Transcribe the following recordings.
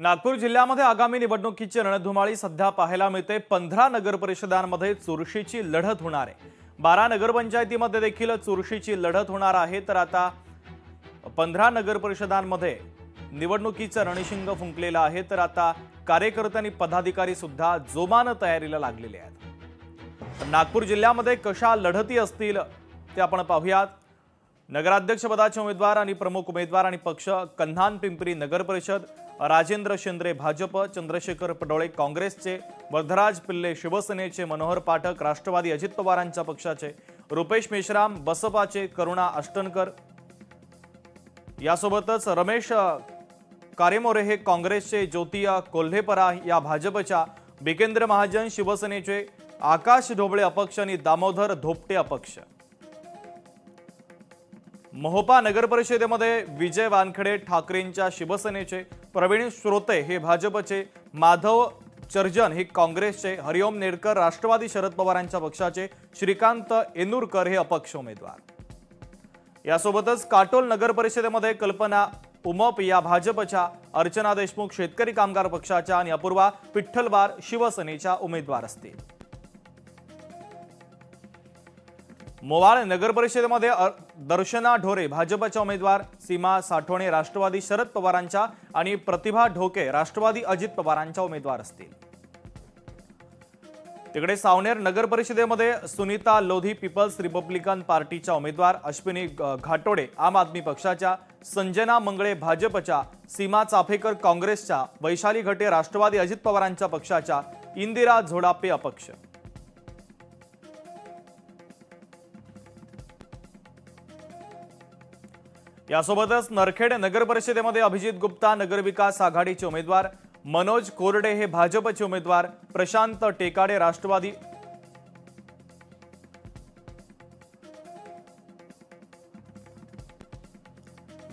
नागपूर जिल्ह्यामध्ये आगामी निवडणुकीची रणधुमाळी सध्या पाहायला मिळते। 15 नगर परिषदांमध्ये चुरशीची लढत होणार आहे। 12 नगरपंचायतीमध्ये देखील चुरशीची लढत होणार आहे। तर आता 15 नगर परिषदांमध्ये निवडणुकीचं रणशिंग फुंकलेलं आहे। तर आता कार्यकर्ते आणि पदाधिकारी सुद्धा जोमाने तयारीला लागलेले आहेत। नागपूर जिल्ह्यामध्ये कशा लढती असतील ते आपण पाहूयात। नगराध्यक्ष पदाचे उमेदवार आणि प्रमुख उमेदवार आणि पक्ष कन्हान पिंपरी नगर परिषद, राजेंद्र शेंद्रे भाजप, चंद्रशेखर पडोळे काँग्रेसचे, वरदराज पिल्ले शिवसेनेचे, मनोहर पाठक राष्ट्रवादी अजित पवारांच्या पक्षाचे, रुपेश मेश्राम बसपाचे, करुणा अष्टनकर यासोबतच रमेश कारेमोरे हे काँग्रेसचे, ज्योती कोल्हेपरा या भाजपच्या, बिकेंद्र महाजन शिवसेनेचे, आकाश ढोबळे अपक्ष आणि दामोदर धोपटे अपक्ष। मोहोपा नगर परिषदेमध्ये विजय वानखेडे ठाकरेंच्या शिवसेनेचे, प्रवीण श्रोते हे भाजपचे, माधव चर्जन हे काँग्रेसचे, हरिओम नेडकर राष्ट्रवादी शरद पवारांच्या पक्षाचे, श्रीकांत एनुरकर हे अपक्ष उमेदवार। यासोबतच काटोल नगर परिषदेमध्ये कल्पना उमप या भाजपच्या, अर्चना देशमुख शेतकरी कामगार पक्षाच्या आणि अपूर्वा पिठ्ठलवार शिवसेनेच्या उमेदवार असतील। मोवाळ नगर परिषदेमध्ये दर्शना ढोरे भाजपच्या उमेदवार, सीमा साठवणे राष्ट्रवादी शरद पवारांच्या आणि प्रतिभा ढोके राष्ट्रवादी अजित पवारांच्या उमेदवार असतील। तिकडे सावनेर नगर परिषदेमध्ये सुनीता लोधी पीपल्स रिपब्लिकन पार्टीच्या उमेदवार, अश्विनी घाटोडे आम आदमी पक्षाच्या, संजना मंगळे भाजपच्या, सीमा चाफेकर काँग्रेसच्या, वैशाली घटे राष्ट्रवादी अजित पवारांच्या पक्षाच्या, इंदिरा झोडापे अपक्ष। यासोबतच नरखेड नगर परिषदेमध्ये अभिजित गुप्ता नगरविकास आघाडीचे उमेदवार, मनोज कोरडे हे भाजपचे उमेदवार, प्रशांत टेकाडे राष्ट्रवादी,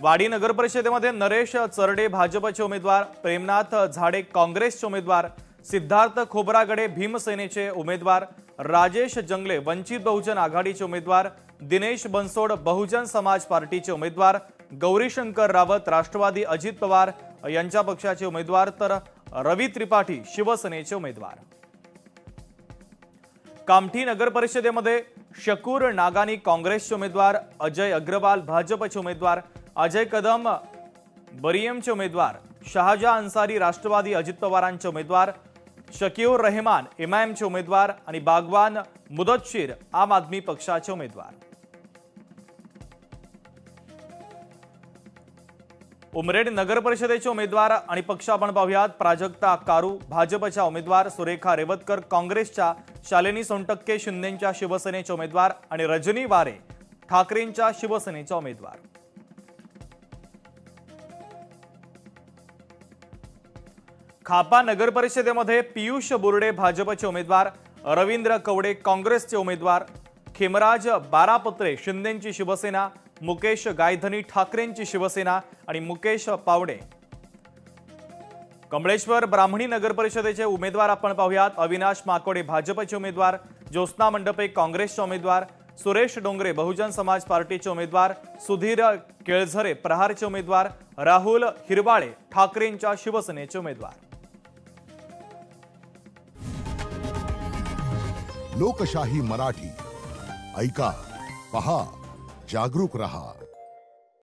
वाडी नगर परिषदेमध्ये नरेश चरडे भाजपचे उमेदवार, प्रेमनाथ झाडे काँग्रेसचे उमेदवार, सिद्धार्थ खोब्रागडे भीमसेनेचे उमेदवार, राजेश जंगले वंचित बहुजन आघाडीचे उमेदवार, दिनेश बनसोड बहुजन समाज पार्टीचे उमेदवार, गौरीशंकर रावत राष्ट्रवादी अजित पवार यांच्या पक्षाचे उमेदवार, तर रवी त्रिपाठी शिवसेनेचे उमेदवार। कामठी नगर परिषदेमध्ये शकूर नागानी काँग्रेसचे उमेदवार, अजय अग्रवाल भाजपचे उमेदवार, अजय कदम बरियमचे उमेदवार, शहाजा अन्सारी राष्ट्रवादी अजित पवारांचे उमेदवार, शकीउर रहमान एमआयएमचे उमेदवार आणि बागवान मुदतशीर आम आदमी पक्षाचे उमेदवार। उमरेड नगर परिषदेचे उमेदवार आणि पक्ष आपण पाहूयात। प्राजक्ता कारू भाजपच्या उमेदवार, सुरेखा रेवतकर काँग्रेसच्या, शालिनी सोनटक्के शिंदेच्या शिवसेनेचे उमेदवार आणि रजनी वारे ठाकरेंच्या शिवसेनेच्या उमेदवार। खापा नगर परिषदेमध्ये पियुष बुर्डे भाजपचे उमेदवार, रवींद्र कवडे काँग्रेसचे उमेदवार, खेमराज बारापत्रे शिंदेची शिवसेना, मुकेश गायधनी ठाकरेंची शिवसेना आणि मुकेश पावडे। कमळेश्वर ब्राह्मणी नगर परिषदेचे उमेदवार आपण पाहूयात। अविनाश माकोडे भाजपचे उमेदवार, ज्योत्स्ना मंडपे काँग्रेसचे उमेदवार, सुरेश डोंगरे बहुजन समाज पार्टीचे उमेदवार, सुधीर केळझरे प्रहारचे उमेदवार, राहुल हिरवाळे ठाकरेंच्या शिवसेनेचे उमेदवार। लोकशाही मराठी ऐका, पहा, जागरूक रहा।